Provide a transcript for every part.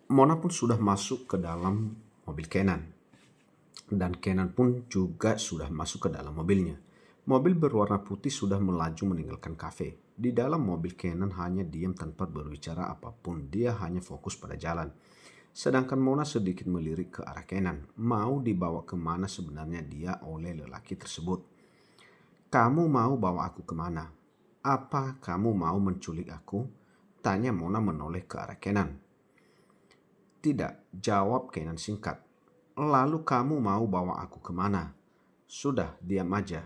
Mona pun sudah masuk ke dalam mobil Kenan. Dan Kenan pun juga sudah masuk ke dalam mobilnya. Mobil berwarna putih sudah melaju meninggalkan kafe. Di dalam mobil Kenan hanya diam tanpa berbicara apapun. Dia hanya fokus pada jalan. Sedangkan Mona sedikit melirik ke arah Kenan. Mau dibawa kemana sebenarnya dia oleh lelaki tersebut. Kamu mau bawa aku kemana? Apa kamu mau menculik aku? Tanya Mona menoleh ke arah Kenan. Tidak, jawab Kenan singkat. Lalu kamu mau bawa aku kemana? Sudah, diam aja.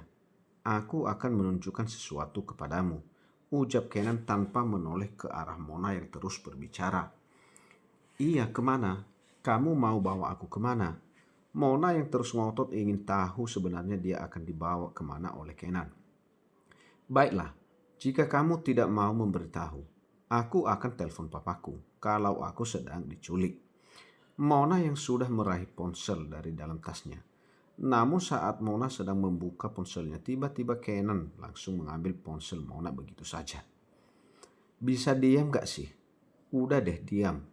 Aku akan menunjukkan sesuatu kepadamu. Ucap Kenan tanpa menoleh ke arah Mona yang terus berbicara. Iya, kemana? Kamu mau bawa aku kemana? Mona yang terus ngotot ingin tahu sebenarnya dia akan dibawa kemana oleh Kenan. Baiklah, jika kamu tidak mau memberitahu, aku akan telepon papaku kalau aku sedang diculik. Mona yang sudah meraih ponsel dari dalam tasnya. Namun saat Mona sedang membuka ponselnya, tiba-tiba Kenan langsung mengambil ponsel Mona begitu saja. Bisa diam gak sih? Udah deh diam.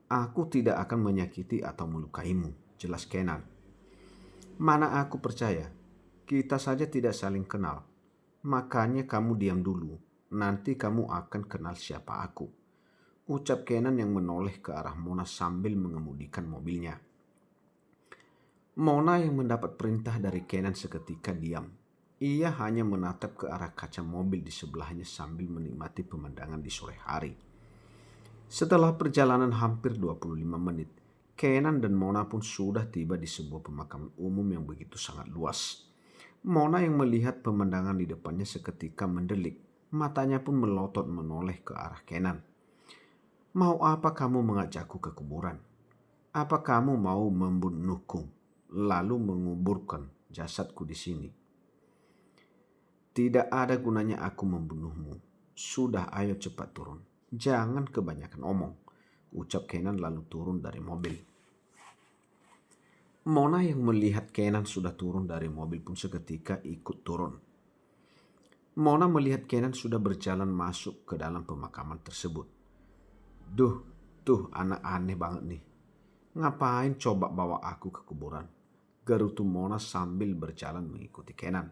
Aku tidak akan menyakiti atau melukaimu, jelas Kenan. Mana aku percaya, kita saja tidak saling kenal. Makanya kamu diam dulu, nanti kamu akan kenal siapa aku. Ucap Kenan yang menoleh ke arah Mona sambil mengemudikan mobilnya. Mona yang mendapat perintah dari Kenan seketika diam. Ia hanya menatap ke arah kaca mobil di sebelahnya sambil menikmati pemandangan di sore hari. Setelah perjalanan hampir 25 menit, Kenan dan Mona pun sudah tiba di sebuah pemakaman umum yang begitu sangat luas. Mona yang melihat pemandangan di depannya seketika mendelik. Matanya pun melotot menoleh ke arah Kenan. Mau apa kamu mengajakku ke kuburan? Apa kamu mau membunuhku, lalu menguburkan jasadku di sini? Tidak ada gunanya aku membunuhmu. Sudah, ayo cepat turun. Jangan kebanyakan omong, ucap Kenan lalu turun dari mobil. Mona yang melihat Kenan sudah turun dari mobil pun seketika ikut turun. Mona melihat Kenan sudah berjalan masuk ke dalam pemakaman tersebut. Duh, tuh anak aneh banget nih. Ngapain coba bawa aku ke kuburan? Gerutu Mona sambil berjalan mengikuti Kenan.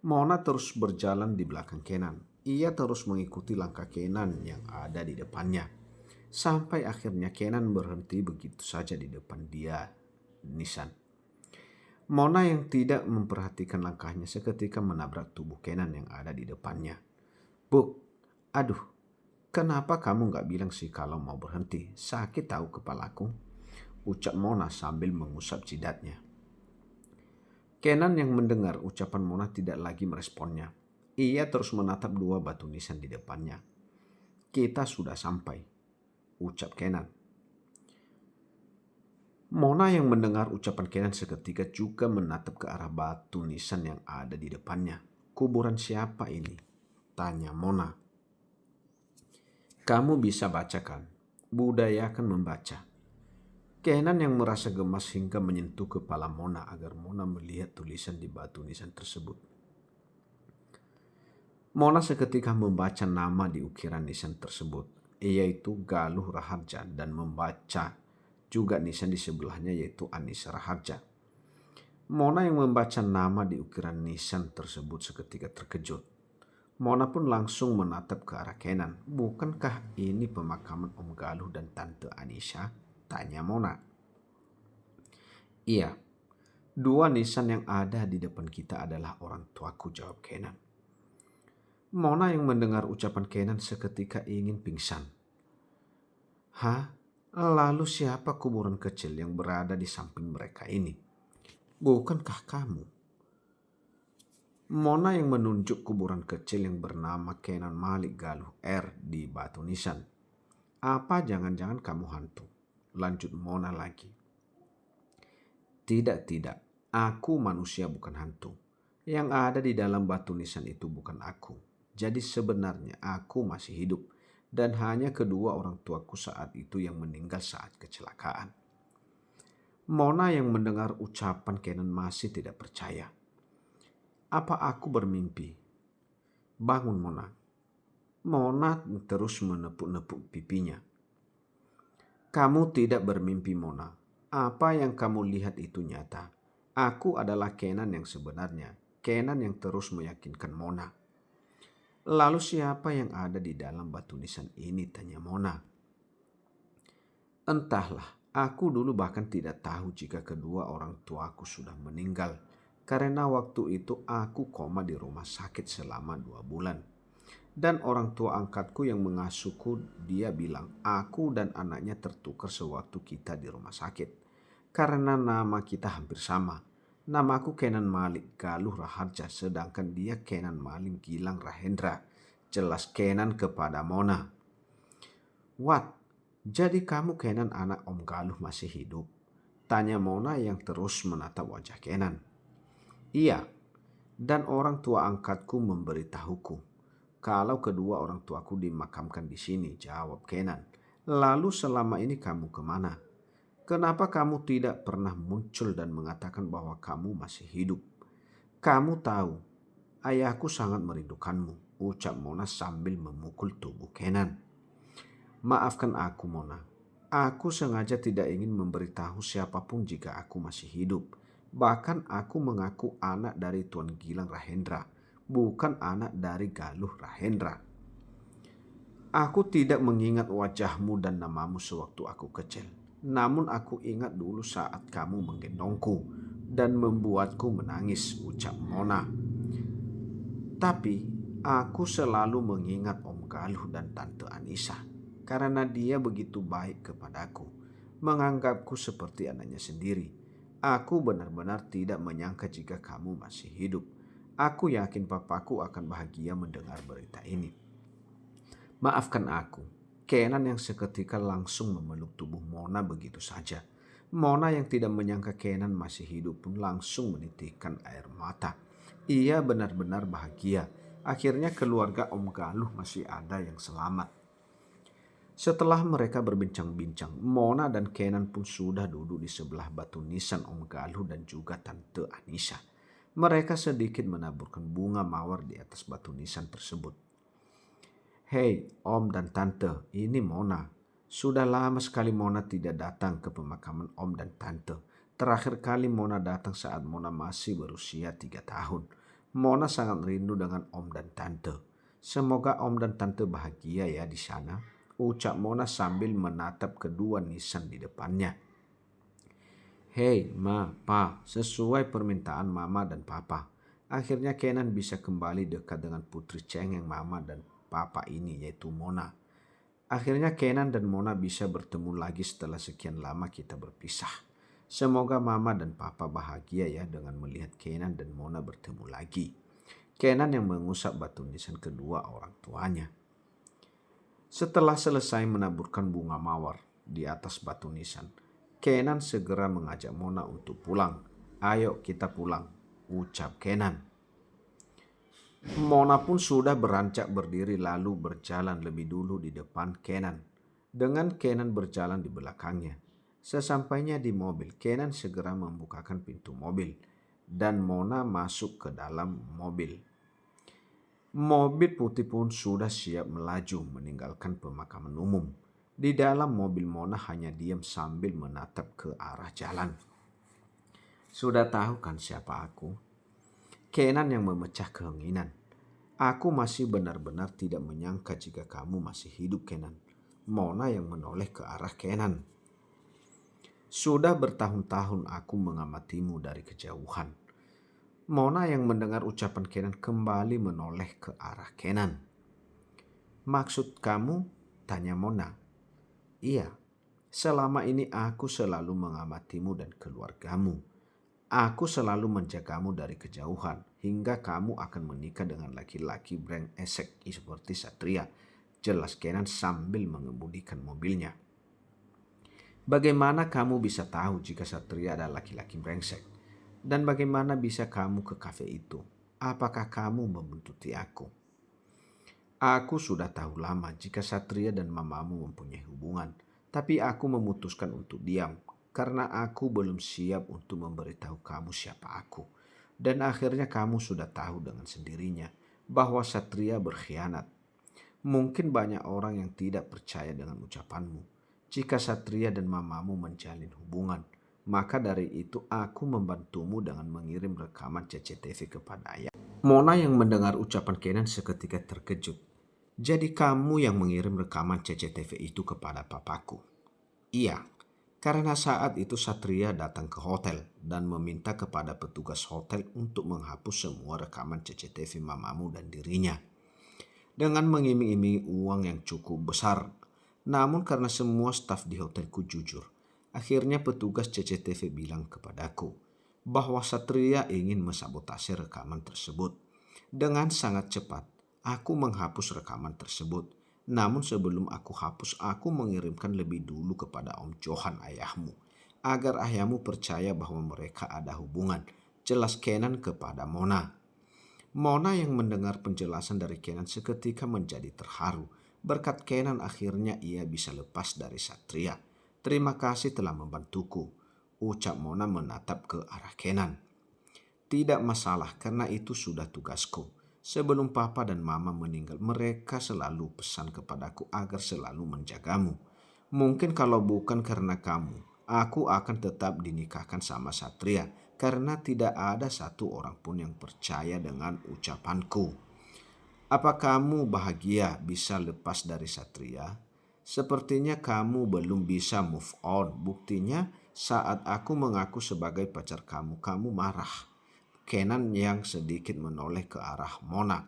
Mona terus berjalan di belakang Kenan. Ia terus mengikuti langkah Kenan yang ada di depannya. Sampai akhirnya Kenan berhenti begitu saja di depan dia, Nissan. Mona yang tidak memperhatikan langkahnya seketika menabrak tubuh Kenan yang ada di depannya. Buk, aduh, kenapa kamu gak bilang sih kalau mau berhenti? Sakit tahu kepalaku, ucap Mona sambil mengusap jidatnya. Kenan yang mendengar ucapan Mona tidak lagi meresponnya. Ia terus menatap dua batu nisan di depannya. Kita sudah sampai, ucap Kenan. Mona yang mendengar ucapan Kenan seketika juga menatap ke arah batu nisan yang ada di depannya. Kuburan siapa ini? Tanya Mona. Kamu bisa bacakan, budayakan membaca. Kenan yang merasa gemas hingga menyentuh kepala Mona agar Mona melihat tulisan di batu nisan tersebut. Mona seketika membaca nama di ukiran nisan tersebut, yaitu Galuh Raharja, dan membaca juga nisan di sebelahnya yaitu Anissa Raharja. Mona yang membaca nama di ukiran nisan tersebut seketika terkejut. Mona pun langsung menatap ke arah Kenan. Bukankah ini pemakaman Om Galuh dan Tante Anissa? Tanya Mona. Iya, dua nisan yang ada di depan kita adalah orang tuaku, jawab Kenan. Mona yang mendengar ucapan Kenan seketika ingin pingsan. Hah? Lalu siapa kuburan kecil yang berada di samping mereka ini? Bukankah kamu? Mona yang menunjuk kuburan kecil yang bernama Kenan Malik Galuh R di batu nisan. Apa jangan-jangan kamu hantu? Lanjut Mona lagi. Tidak. Aku manusia bukan hantu. Yang ada di dalam batu nisan itu bukan aku. Jadi sebenarnya aku masih hidup. Dan hanya kedua orang tuaku saat itu yang meninggal saat kecelakaan. Mona yang mendengar ucapan Kenan masih tidak percaya. Apa aku bermimpi? Bangun Mona. Mona terus menepuk-nepuk pipinya. Kamu tidak bermimpi, Mona. Apa yang kamu lihat itu nyata. Aku adalah Kenan yang sebenarnya. Kenan yang terus meyakinkan Mona. Lalu siapa yang ada di dalam batu nisan ini, tanya Mona. Entahlah, aku dulu bahkan tidak tahu jika kedua orang tuaku sudah meninggal. Karena waktu itu aku koma di rumah sakit selama 2 bulan. Dan orang tua angkatku yang mengasuhku, dia bilang aku dan anaknya tertukar sewaktu kita di rumah sakit. Karena nama kita hampir sama. Namaku Kenan Malik Galuh Raharja, sedangkan dia Kenan Malik Gilang Rahendra. Jelas Kenan kepada Mona. What? Jadi kamu Kenan anak Om Galuh masih hidup? Tanya Mona yang terus menatap wajah Kenan. Iya, dan orang tua angkatku memberitahuku kalau kedua orang tuaku dimakamkan di sini, jawab Kenan. Lalu selama ini kamu kemana? Kenapa kamu tidak pernah muncul dan mengatakan bahwa kamu masih hidup? Kamu tahu, ayahku sangat merindukanmu, ucap Mona sambil memukul tubuh Kenan. Maafkan aku, Mona. Aku sengaja tidak ingin memberitahu siapapun jika aku masih hidup. Bahkan aku mengaku anak dari Tuan Gilang Rahendra, bukan anak dari Galuh Rahendra. Aku tidak mengingat wajahmu dan namamu sewaktu aku kecil. Namun aku ingat dulu saat kamu menggendongku dan membuatku menangis, ucap Mona. Tapi aku selalu mengingat Om Galuh dan Tante Anissa karena dia begitu baik kepadaku, menganggapku seperti anaknya sendiri. Aku benar-benar tidak menyangka jika kamu masih hidup. Aku yakin papaku akan bahagia mendengar berita ini. Maafkan aku. Kenan yang seketika langsung memeluk tubuh Mona begitu saja. Mona yang tidak menyangka Kenan masih hidup pun langsung menitikkan air mata. Ia benar-benar bahagia. Akhirnya keluarga Om Galuh masih ada yang selamat. Setelah mereka berbincang-bincang, Mona dan Kenan pun sudah duduk di sebelah batu nisan Om Galuh dan juga Tante Anissa. Mereka sedikit menaburkan bunga mawar di atas batu nisan tersebut. Hei Om dan Tante, ini Mona. Sudah lama sekali Mona tidak datang ke pemakaman Om dan Tante. Terakhir kali Mona datang saat Mona masih berusia 3 tahun. Mona sangat rindu dengan Om dan Tante. Semoga Om dan Tante bahagia ya di sana, ucap Mona sambil menatap kedua nisan di depannya. Hei Ma, Pa, sesuai permintaan Mama dan Papa. Akhirnya Kenan bisa kembali dekat dengan putri cengeng Mama dan Papa ini, yaitu Mona. Akhirnya Kenan dan Mona bisa bertemu lagi setelah sekian lama kita berpisah. Semoga Mama dan Papa bahagia ya dengan melihat Kenan dan Mona bertemu lagi. Kenan yang mengusap batu nisan kedua orang tuanya. Setelah selesai menaburkan bunga mawar di atas batu nisan, Kenan segera mengajak Mona untuk pulang. Ayo kita pulang, ucap Kenan. Mona pun sudah beranjak berdiri lalu berjalan lebih dulu di depan Kenan, dengan Kenan berjalan di belakangnya. Sesampainya di mobil, Kenan segera membukakan pintu mobil dan Mona masuk ke dalam mobil. Mobil putih pun sudah siap melaju meninggalkan pemakaman umum. Di dalam mobil Mona hanya diam sambil menatap ke arah jalan. Sudah tahu kan siapa aku? Kenan yang memecah kehenginan. Aku masih benar-benar tidak menyangka jika kamu masih hidup, Kenan. Mona yang menoleh ke arah Kenan. Sudah bertahun-tahun aku mengamatimu dari kejauhan. Mona yang mendengar ucapan Kenan kembali menoleh ke arah Kenan. Maksud kamu? Tanya Mona. Iya, selama ini aku selalu mengamatimu dan keluargamu. Aku selalu menjagamu dari kejauhan hingga kamu akan menikah dengan laki-laki brengsek seperti Satria, jelas Kenan sambil mengemudikan mobilnya. Bagaimana kamu bisa tahu jika Satria adalah laki-laki brengsek? Dan bagaimana bisa kamu ke kafe itu? Apakah kamu membuntuti aku? Aku sudah tahu lama jika Satria dan mamamu mempunyai hubungan, tapi aku memutuskan untuk diam. Karena aku belum siap untuk memberitahu kamu siapa aku. Dan akhirnya kamu sudah tahu dengan sendirinya bahwa Satria berkhianat. Mungkin banyak orang yang tidak percaya dengan ucapanmu. Jika Satria dan mamamu menjalin hubungan, maka dari itu aku membantumu dengan mengirim rekaman CCTV kepada ayah. Mona yang mendengar ucapan Kenan seketika terkejut. Jadi kamu yang mengirim rekaman CCTV itu kepada papaku? Iya, karena saat itu Satria datang ke hotel dan meminta kepada petugas hotel untuk menghapus semua rekaman CCTV mamamu dan dirinya. Dengan mengiming-imingi uang yang cukup besar. Namun karena semua staf di hotelku jujur, akhirnya petugas CCTV bilang kepadaku bahwa Satria ingin mensabotase rekaman tersebut. Dengan sangat cepat, aku menghapus rekaman tersebut. Namun sebelum aku hapus, aku mengirimkan lebih dulu kepada Om Johan ayahmu, agar ayahmu percaya bahwa mereka ada hubungan. Jelas Kenan kepada Mona. Mona yang mendengar penjelasan dari Kenan seketika menjadi terharu. Berkat Kenan akhirnya ia bisa lepas dari Satria. Terima kasih telah membantuku, ucap Mona menatap ke arah Kenan. Tidak masalah karena itu sudah tugasku. Sebelum papa dan mama meninggal, mereka selalu pesan kepadaku agar selalu menjagamu. Mungkin kalau bukan karena kamu, aku akan tetap dinikahkan sama Satria karena tidak ada satu orang pun yang percaya dengan ucapanku. Apa kamu bahagia bisa lepas dari Satria? Sepertinya kamu belum bisa move on. Buktinya saat aku mengaku sebagai pacar kamu, kamu marah. Kenan yang sedikit menoleh ke arah Mona.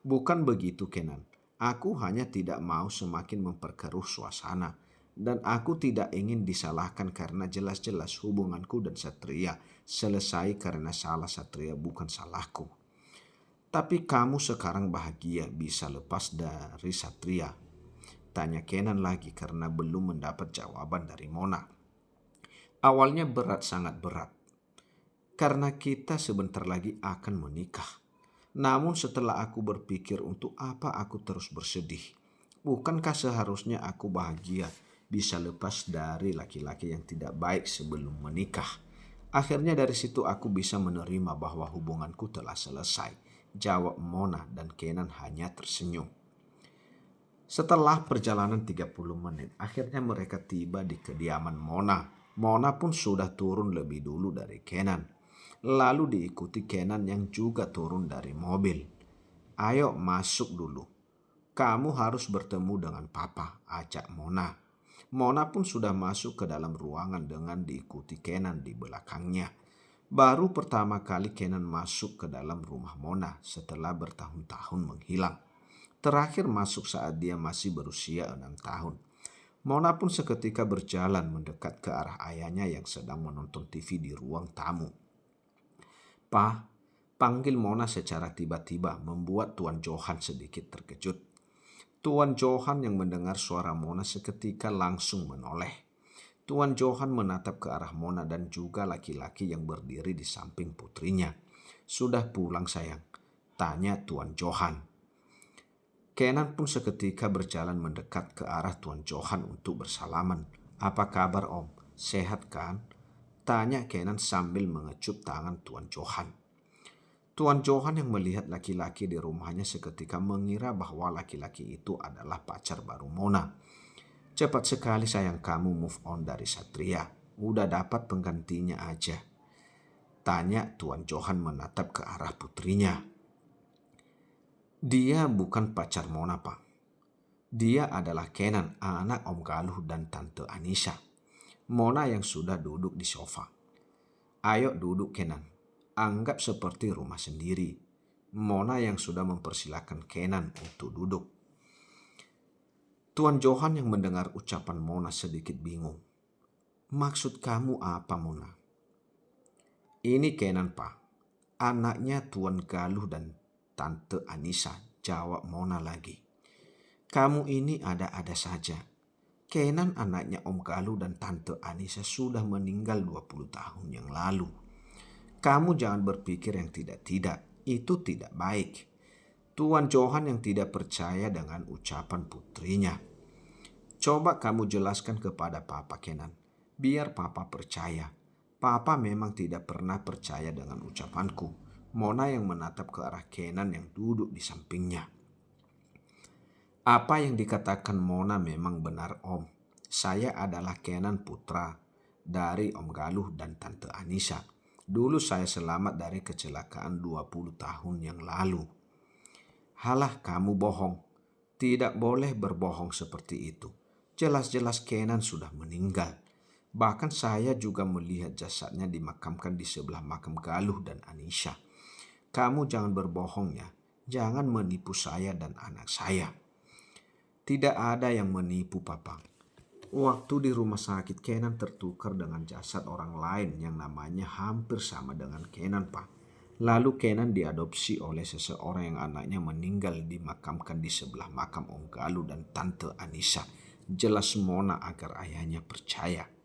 Bukan begitu Kenan. Aku hanya tidak mau semakin memperkeruh suasana. Dan aku tidak ingin disalahkan karena jelas-jelas hubunganku dan Satria selesai karena salah Satria bukan salahku. Tapi kamu sekarang bahagia bisa lepas dari Satria? Tanya Kenan lagi karena belum mendapat jawaban dari Mona. Awalnya berat, sangat berat. Karena kita sebentar lagi akan menikah. Namun setelah aku berpikir untuk apa aku terus bersedih. Bukankah seharusnya aku bahagia bisa lepas dari laki-laki yang tidak baik sebelum menikah? Akhirnya dari situ aku bisa menerima bahwa hubunganku telah selesai. Jawab Mona dan Kenan hanya tersenyum. Setelah perjalanan 30 menit, akhirnya mereka tiba di kediaman Mona. Mona pun sudah turun lebih dulu dari Kenan. Lalu diikuti Kenan yang juga turun dari mobil. Ayo masuk dulu. Kamu harus bertemu dengan papa, ajak Mona. Mona pun sudah masuk ke dalam ruangan dengan diikuti Kenan di belakangnya. Baru pertama kali Kenan masuk ke dalam rumah Mona setelah bertahun-tahun menghilang. Terakhir masuk saat dia masih berusia 6 tahun. Mona pun seketika berjalan mendekat ke arah ayahnya yang sedang menonton TV di ruang tamu. "Pa," panggil Mona secara tiba-tiba membuat Tuan Johan sedikit terkejut. Tuan Johan yang mendengar suara Mona seketika langsung menoleh. Tuan Johan menatap ke arah Mona dan juga laki-laki yang berdiri di samping putrinya. "Sudah pulang sayang?" tanya Tuan Johan. Kenan pun seketika berjalan mendekat ke arah Tuan Johan untuk bersalaman. "Apa kabar Om? Sehat kan?" tanya Kenan sambil mengecup tangan Tuan Johan. Tuan Johan yang melihat laki-laki di rumahnya seketika mengira bahwa laki-laki itu adalah pacar baru Mona. "Cepat sekali sayang kamu move on dari Satria. Udah dapat penggantinya aja?" tanya Tuan Johan menatap ke arah putrinya. "Dia bukan pacar Mona, Pak. Dia adalah Kenan, anak Om Galuh dan Tante Anissa." Mona yang sudah duduk di sofa. "Ayo duduk Kenan. Anggap seperti rumah sendiri." Mona yang sudah mempersilahkan Kenan untuk duduk. Tuan Johan yang mendengar ucapan Mona sedikit bingung. "Maksud kamu apa Mona?" "Ini Kenan Pak, anaknya Tuan Galuh dan Tante Anissa," jawab Mona lagi. "Kamu ini ada-ada saja. Kenan anaknya Om Galuh dan Tante Anissa sudah meninggal 20 tahun yang lalu. Kamu jangan berpikir yang tidak-tidak, itu tidak baik." Tuan Johan yang tidak percaya dengan ucapan putrinya. "Coba kamu jelaskan kepada Papa Kenan, biar Papa percaya. Papa memang tidak pernah percaya dengan ucapanku." Mona yang menatap ke arah Kenan yang duduk di sampingnya. "Apa yang dikatakan Mona memang benar Om. Saya adalah Kenan putra dari Om Galuh dan Tante Anissa. Dulu saya selamat dari kecelakaan 20 tahun yang lalu. Halah, kamu bohong. Tidak boleh berbohong seperti itu. Jelas-jelas Kenan sudah meninggal. Bahkan saya juga melihat jasadnya dimakamkan di sebelah makam Galuh dan Anissa. Kamu jangan berbohong ya. Jangan menipu saya dan anak saya. Tidak ada yang menipu, Papa. Waktu di rumah sakit, Kenan tertukar dengan jasad orang lain yang namanya hampir sama dengan Kenan, Pak. Lalu Kenan diadopsi oleh seseorang yang anaknya meninggal dimakamkan di sebelah makam Om Galuh dan Tante Anissa. Jelas Mona agar ayahnya percaya.